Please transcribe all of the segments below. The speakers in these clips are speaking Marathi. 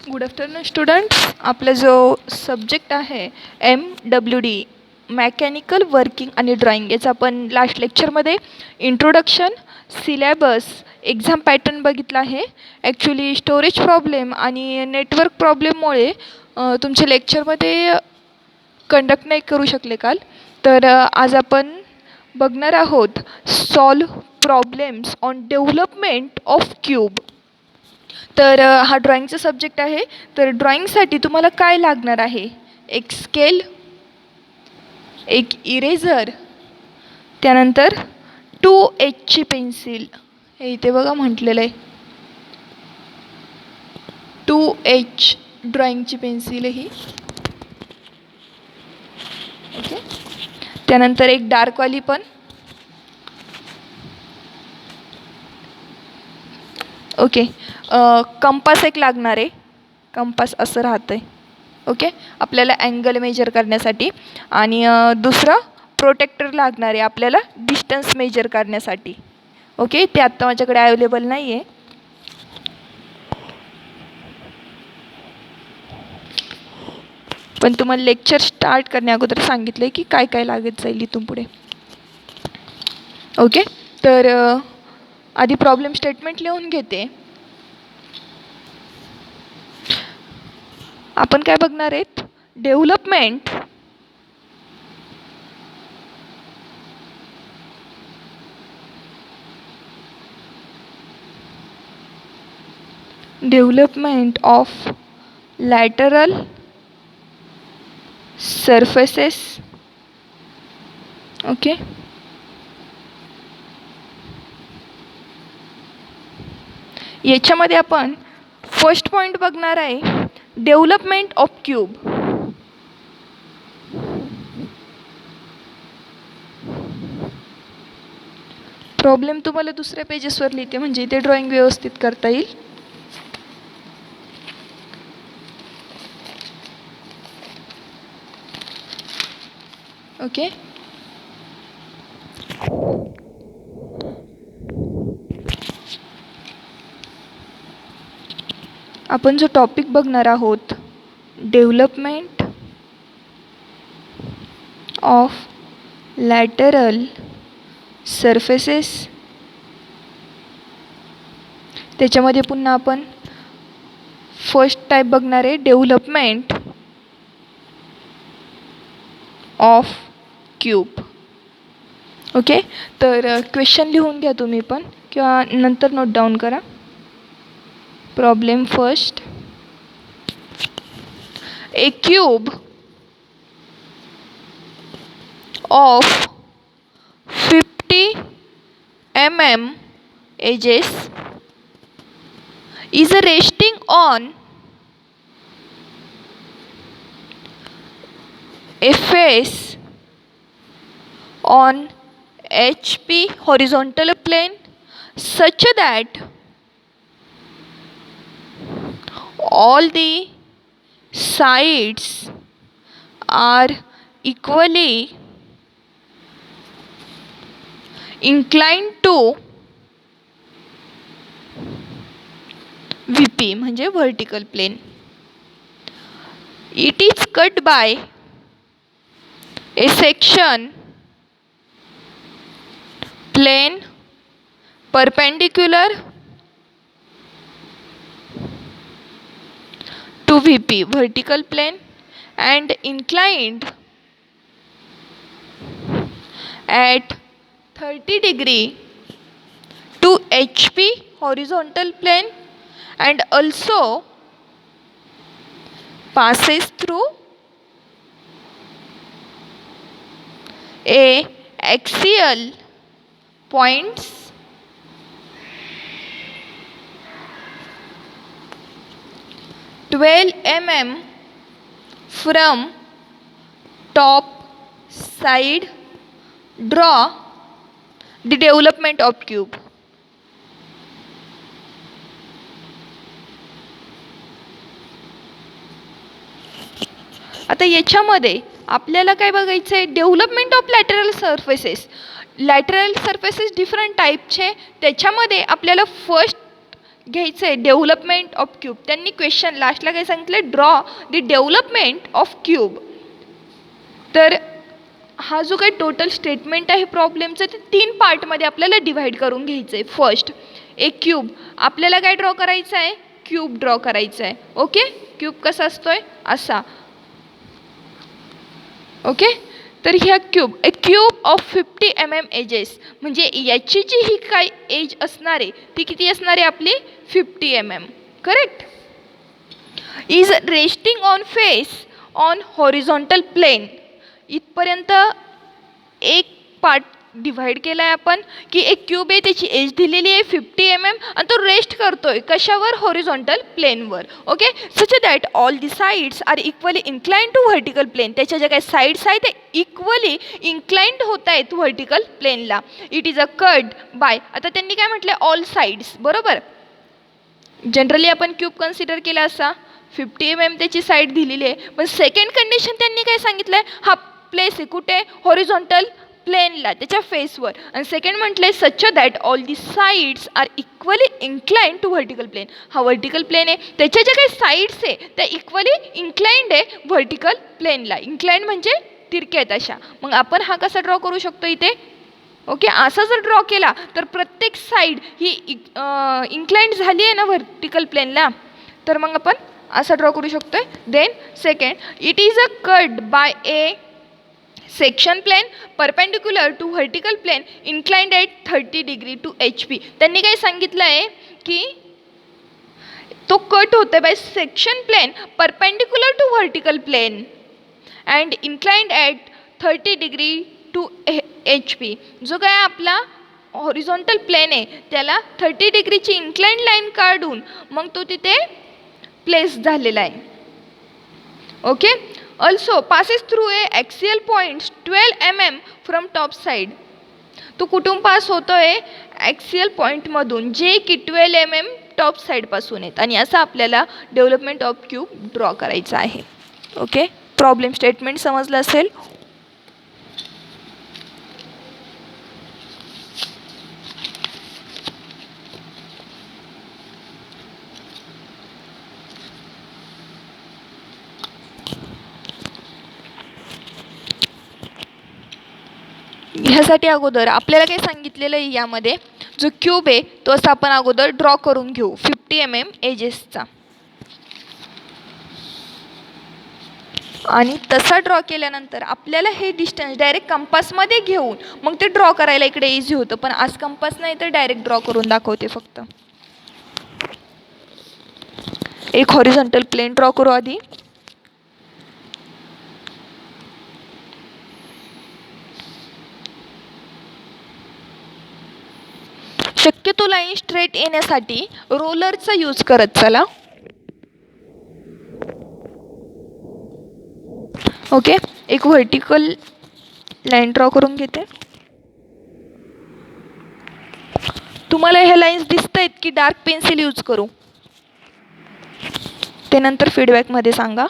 Good afternoon students. आपला जो सब्जेक्ट आहे MWD मेकॅनिकल वर्किंग आणि ड्रॉइंग, याचा आपण लास्ट लेक्चरमध्ये इंट्रोडक्शन, सिलेबस, एक्झाम पॅटर्न बघितला आहे. ॲक्च्युली स्टोरेज प्रॉब्लेम आणि नेटवर्क प्रॉब्लेममुळे तुमच्या लेक्चरमध्ये कंडक्ट नाही करू शकले काल. तर आज आपण बघणार आहोत solve problems on development of cube. तर हा ड्रॉइंगचा सब्जेक्ट आहे. तर ड्रॉइंगसाठी तुम्हाला काय लागणार आहे? एक स्केल, एक इरेझर, त्यानंतर 2Hची पेन्सिल. हे इथे बघा म्हटलेलं आहे 2H ड्रॉइंगची पेन्सिल ही. ओके, त्यानंतर एक डार्कवाली पण. ओके, कंपास एक लागणार आहे. कंपास असं राहतं आहे. ओके, आपल्याला अँगल मेजर करण्यासाठी. आणि दुसरं प्रोटेक्टर लागणार आहे आपल्याला डिस्टन्स मेजर करण्यासाठी. ओके, ते आत्ता माझ्याकडे अवेलेबल नाही आहे. पण तुम्हाला लेक्चर स्टार्ट करण्या अगोदर सांगितलं आहे की काय काय लागत जाईल इथून पुढे. ओके, तर आधी प्रॉब्लेम स्टेटमेंट लिहून घेते. आपण काय बघणार आहेत? Development of lateral surfaces. Okay, याच्यामध्ये आपण फर्स्ट पॉइंट बघणार आहे डेव्हलपमेंट ऑफ क्यूब. प्रॉब्लेम तुम्हाला दुसऱ्या पेजेसवर लिहिते म्हणजे इथे ड्रॉइंग व्यवस्थित करता येईल. ओके, आपण जो टॉपिक बघणार आहोत डेव्हलपमेंट ऑफ लॅटरल सरफेसेस, त्याच्यामध्ये पुन्हा आपण फर्स्ट टाईप बघणार आहे डेव्हलपमेंट ऑफ क्यूब. ओके, तर क्वेश्चन लिहून घ्या तुम्ही पण किंवा नंतर नोट डाऊन करा. Problem first. A cube of 50 mm edges is resting on a face on HP horizontal plane such that all the sides are equally inclined to VP म्हणजे vertical plane. It is cut by a section plane perpendicular to VP vertical plane and inclined at 30 degree to HP horizontal plane and also passes through a axial points mm from top side. Draw the development of cube. आता याच्यामध्ये आपल्याला काय बघायचं आहे? Development of lateral surfaces. Lateral surfaces different टाईपचे. त्याच्यामध्ये आपल्याला फर्स्ट घ्यायचं आहे डेव्हलपमेंट ऑफ क्यूब. त्यांनी क्वेश्चन लास्टला काय सांगितलं, draw the development of cube. तर हा जो काही टोटल स्टेटमेंट आहे प्रॉब्लेमचं ते 3 पार्टमध्ये आपल्याला डिव्हाइड करून घ्यायचं आहे. फर्स्ट एक क्यूब, आपल्याला काय ड्रॉ करायचं आहे, क्यूब ड्रॉ करायचं आहे. ओके, क्यूब कसा असतोय, असा. ओके, तर ह्या cube a cube of 50 mm edges, म्हणजे याची जी ही काय एज असणार आहे ती किती असणार आहे आपली 50 mm. Correct. Is resting on face on horizontal plane. इथपर्यंत एक पार्ट डिव्हाइड केला आहे आपण की एक क्यूब आहे, त्याची एज दिलेली आहे 50 mm आणि तो रेस्ट करतोय कशावर, हॉरिझॉन्टल प्लेनवर. Okay, such that all the sides are equally inclined to vertical plane. त्याच्या ज्या काही साईड्स आहेत ते इक्वली इन्क्लाइंड होत आहेत व्हर्टिकल प्लेनला. It is a cut bye, आता त्यांनी काय म्हटलं, ऑल साइड्स. बरोबर, जनरली आपण क्यूब कन्सिडर केला असा 50 mm त्याची साईड दिलेली आहे. पण सेकंड कंडिशन त्यांनी काय सांगितलं आहे, हा प्लेस आहे कुठे, हॉरिझॉन्टल प्लेनला, त्याच्या फेसवर. आणि सेकंड म्हटलंय such that all the sides are equally inclined to vertical plane. हा व्हर्टिकल प्लेन आहे, त्याच्या ज्या काही साइड्स आहे त्या इक्वली इन्क्लाइंड आहे व्हर्टिकल प्लेनला. इन्क्लाइंड म्हणजे तिरक्या आहेत अशा. मग आपण हा कसा ड्रॉ करू शकतो इथे. ओके, असा जर ड्रॉ केला तर प्रत्येक साईड ही इन्क्लाइंड झाली आहे ना व्हर्टिकल प्लेनला, तर मग आपण असा ड्रॉ करू शकतोय. Then second, it is a cut by a section plane perpendicular to vertical plane inclined at 30 degree to HP. त्यांनी काय सांगितलं आहे की तो कट होतोय by section plane perpendicular to vertical plane and inclined at 30 degree to HP. जो काय आपला हॉरिझॉन्टल प्लेन आहे त्याला 30 डिग्रीची इन्क्लाइंड लाईन काढून मग तो तिथे प्लेस झालेला आहे. Okay, also passes through a axial points 12 mm from top side. तो कुठून पास होतोय, ॲक्सियल पॉईंटमधून, जे की 12 mm टॉप साईडपासून आहेत. आणि असं आपल्याला डेव्हलपमेंट ऑफ क्यूब ड्रॉ करायचं आहे. ओके, प्रॉब्लेम स्टेटमेंट समजलं असेल. ह्यासाठी अगोदर आपल्याला काय सांगितलेलं आहे, यामध्ये जो क्यूब आहे तो असं आपण अगोदर ड्रॉ करून घेऊ 50 mm एजेसचा. आणि तसा ड्रॉ केल्यानंतर आपल्याला हे डिस्टन्स डायरेक्ट कंपासमध्ये घेऊन मग ते ड्रॉ करायला इकडे इझी होतं. पण आज कंपास नाही तर डायरेक्ट ड्रॉ करून दाखवते फक्त. एक हॉरिझॉन्टल प्लेन ड्रॉ करू आधी. शक्यतो लाईन स्ट्रेट येण्यासाठी रोलरचा यूज करत चला. ओके, एक व्हर्टिकल लाईन ड्रॉ करून घेते. तुम्हाला ह्या लाईन्स दिसत आहेत की डार्क पेन्सिल यूज करू, ते नंतर फीडबॅकमध्ये सांगा.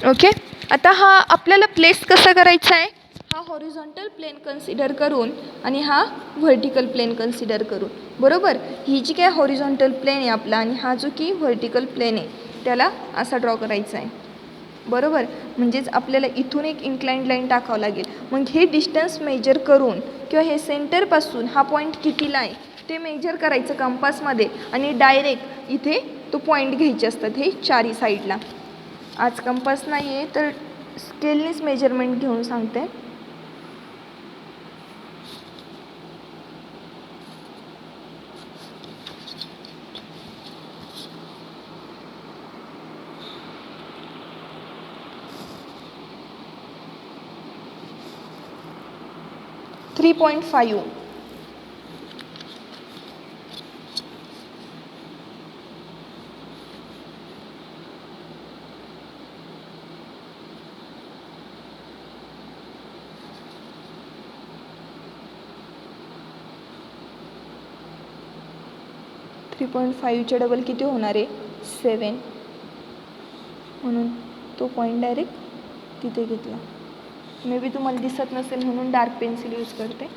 ओके, आता हा आपल्याला प्लेस कसा करायचा आहे, हा हॉरिझॉन्टल प्लेन कन्सिडर करून आणि हा व्हर्टिकल प्लेन कन्सिडर करून. बरोबर, ही जी काय हॉरिझॉन्टल प्लेन आहे आपला आणि हा जो की व्हर्टिकल प्लेन आहे त्याला असा ड्रॉ करायचा आहे. बरोबर, म्हणजेच आपल्याला इथून एक इन्क्लाइंड लाईन टाकावं लागेल. मग हे डिस्टन्स मेजर करून किंवा हे सेंटरपासून हा पॉईंट कितीला आहे ते मेजर करायचं कंपासमध्ये आणि डायरेक्ट इथे तो पॉईंट घ्यायचे असतात हे चारी साईडला. आज कंपास नाही आहे तर स्केलनीच मेजरमेंट घेऊन सांगते. थ्री 3.5. 3.5च्या डबल किती होणार आहे 7, म्हणून तो पॉईंट डायरेक्ट तिथे घेतला. मे बी तुम्हाला दिसत नसेल म्हणून डार्क पेन्सिल यूज करते.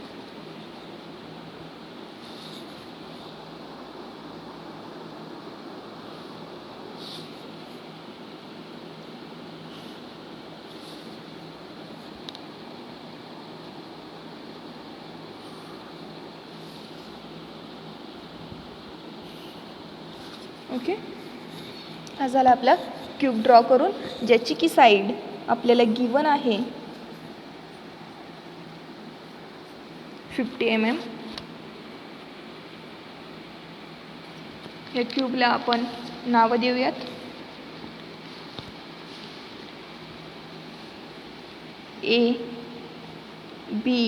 ओके, हा झाला आपला क्यूब ड्रॉ करून, ज्याची की साईड आपल्याला गिवन आहे 50 mm. या क्यूबला आपण नावं देऊयात. A, B,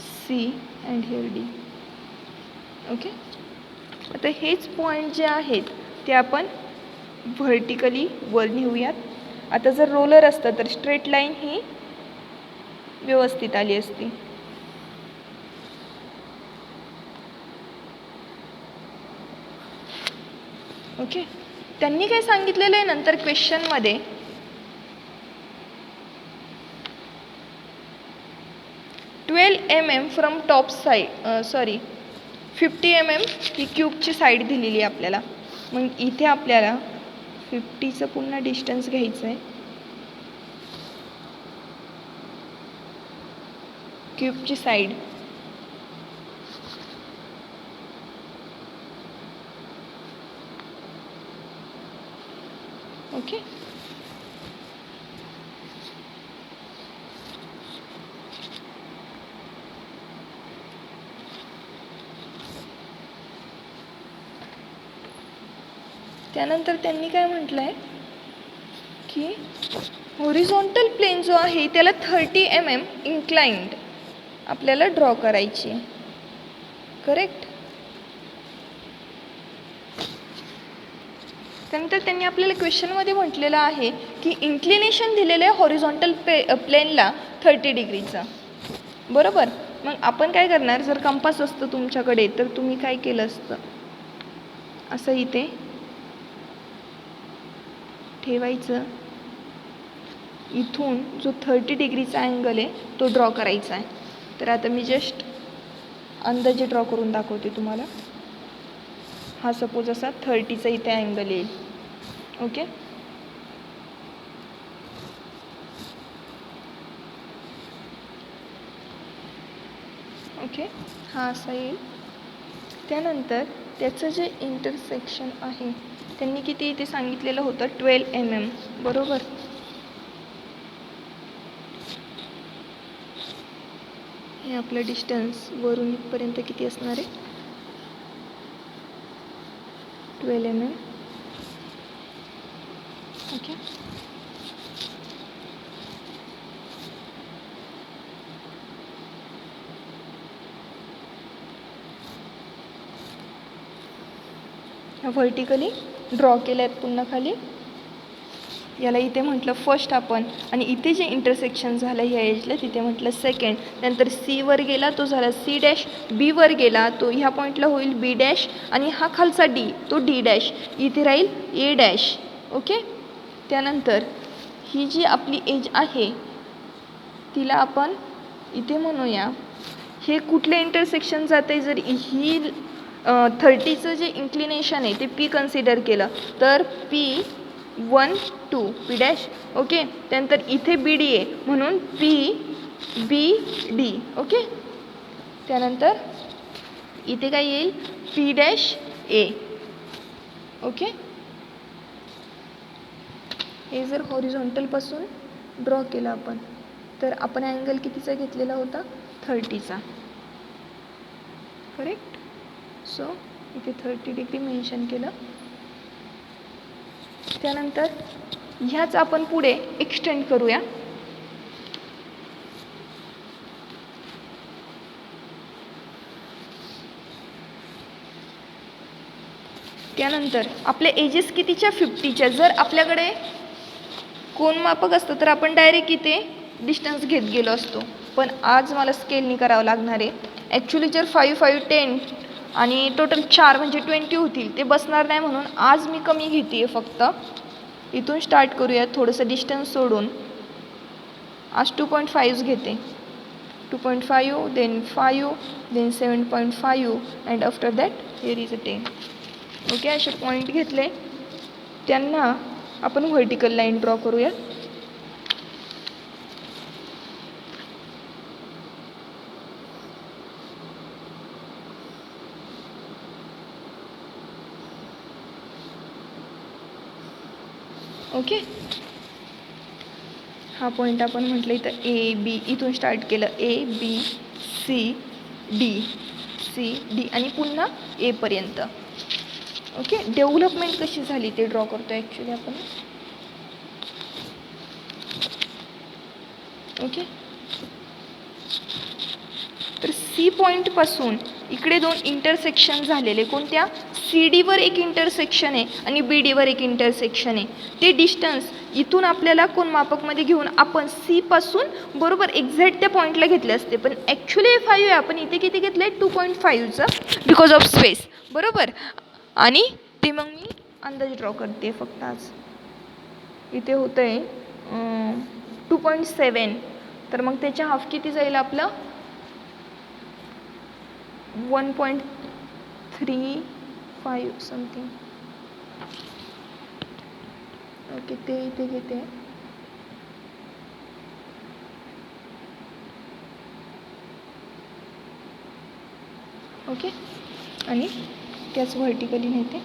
C and here D. Okay, आता हेच पॉईंट जे आहेत ते आपण व्हर्टिकली वर नेऊयात. आता जर रोलर असतं तर स्ट्रेट लाईन ही व्यवस्थित आली असती. ओके, त्यांनी काय सांगितलेलं आहे नंतर क्वेश्चनमध्ये, 12 mm from top side, 50 mm ही क्यूबची साईड दिलेली आहे आपल्याला. मग इथे आपल्याला 50चं पुन्हा डिस्टन्स घ्यायचं आहे. क्यूबची साईड ओके. त्यानंतर त्यांनी काय म्हटलं आहे की हॉरिझॉन्टल प्लेन जो आहे त्याला 30 mm इन्क्लाइंड आपल्याला ड्रॉ करायची. करेक्ट. त्यानंतर त्यांनी आपल्याला क्वेश्चनमध्ये म्हटलेलं आहे की इन्क्लिनेशन दिलेलं आहे हॉरिझॉन्टल प्लेनला 30 डिग्रीचं. बरोबर. मग आपण काय करणार, जर कंपास असतं तुमच्याकडे तर तुम्ही काय केलं असतं, असं इथे ठेवायचं. इथून जो 30 डिग्रीचा अँगल आहे तो ड्रॉ करायचा आहे. तर आता मी जस्ट अंदाजे ड्रॉ करून दाखवते तुम्हाला. हा सपोज असा 30चा इथे अँगल येईल. ओके. ओके, हा असा येईल. त्यानंतर त्याचं जे इंटरसेक्शन आहे त्यांनी किती इथे सांगितलेलं होतं 12 mm. बरोबर. हे आपलं डिस्टन्स वरून इथपर्यंत किती असणार आहे 12 mm. ओके. व्हर्टिकली ड्रॉ केले आहेत पुन्हा खाली. याला इथे म्हटलं फर्स्ट आपण, आणि इथे जे इंटरसेक्शन झालं ह्या एजला तिथे म्हटलं सेकंड. नंतर सी वर गेला तो झाला सी डॅश, बी वर गेला तो ह्या पॉईंटला होईल बी डॅश, आणि हा खालचा डी तो डी डॅश, इथे राहील ए डॅश. ओके. त्यानंतर ही जी आपली एज आहे तिला आपण इथे म्हणूया, हे कुठल्या इंटरसेक्शन जाते, जर ही 30चं जे इन्क्लिनेशन आहे ते पी कन्सिडर केलं तर P1 2 पी डॅश. ओके. त्यानंतर इथे बी डी आहे म्हणून PBD. ओके. त्यानंतर इथे काय येईल P डॅश ए. ओके. हे जर हॉरिझॉन्टलपासून ड्रॉ केलं आपण तर आपण अँगल कितीचा घेतलेला होता 30चा करेक्ट. सो इथे 30 डिग्री मेन्शन केलं. त्यानंतर ह्याच आपण पुढे एक्सटेंड करूया. त्यानंतर आपले एजेस कितीच्या 50च्या. जर आपल्याकडे कोनमापक असतं तर आपण डायरेक्ट इथे डिस्टन्स घेत गेलो असतो, पण आज मला स्केलनी करावं लागणार आहे. ॲक्च्युली जर 5, 5, 10 आणि टोटल 4 म्हणजे 20 होतील, ते बसणार नाही म्हणून आज मी कमी घेते आहे. फक्त इथून स्टार्ट करूया थोडंसं डिस्टन्स सोडून. आज 2.5 घेते. 2.5 then 5 then 7.5 and after that here is a 10. Okay, असे पॉईंट घेतले, त्यांना आपण व्हर्टिकल लाईन ड्रॉ करूया. ओके, हा पॉईंट आपण म्हटलं इथं ए बी, इथून स्टार्ट केलं ABCD आणि पुन्हा ए पर्यंत. ओके, डेव्हलपमेंट कशी झाली ते ड्रॉ करतो ॲक्च्युली आपण. ओके, तर सी पॉईंटपासून इकडे 2 इंटरसेक्शन झालेले. कोणत्या? CDवर एक इंटरसेक्शन आहे आणि BDवर एक इंटरसेक्शन आहे. ते डिस्टन्स इथून आपल्याला कोनमापकमध्ये घेऊन आपण Cपासून बरोबर एक्झॅक्ट त्या पॉईंटला घेतले असते, पण ॲक्च्युली 5 आहे. आपण इथे किती घेतलं आहे? 2.5चं बिकॉज ऑफ स्पेस. बरोबर, आणि ते मग मी अंदाज ड्रॉ करते फक्त आज. इथे होतं आहे 2.7, तर मग त्याच्या हाफ किती जाईल आपलं? 1.35 समथिंग. ओके, ते इथे घेते. ओके, आणि त्याच व्हर्टिकली नेते.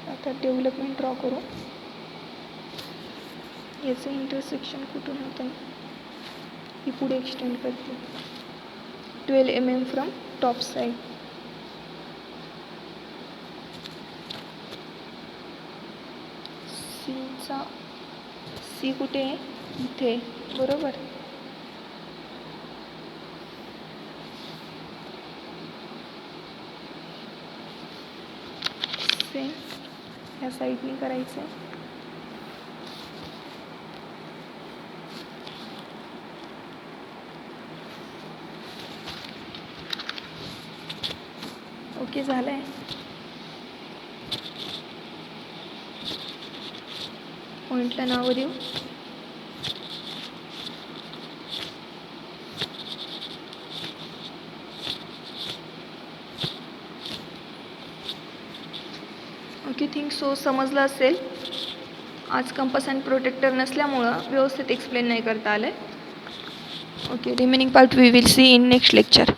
आता डेव्हलपमेंट ड्रॉ करू. याचं इंटरसेक्शन कुठून होतं? ही पुढे एक्सटेंड करते 12 mm from top side. C कुठे आहे? इथे. बरोबर, सेम ह्या साईडने करायचं आहे. ओके, झालं आहे. पॉईंटला नावं देऊ. ओके, थिंक सो समजलं असेल. आज कंपास अँड प्रोटेक्टर नसल्यामुळं व्यवस्थित एक्सप्लेन नाही करता आलं. Okay, remaining part we will see in next lecture.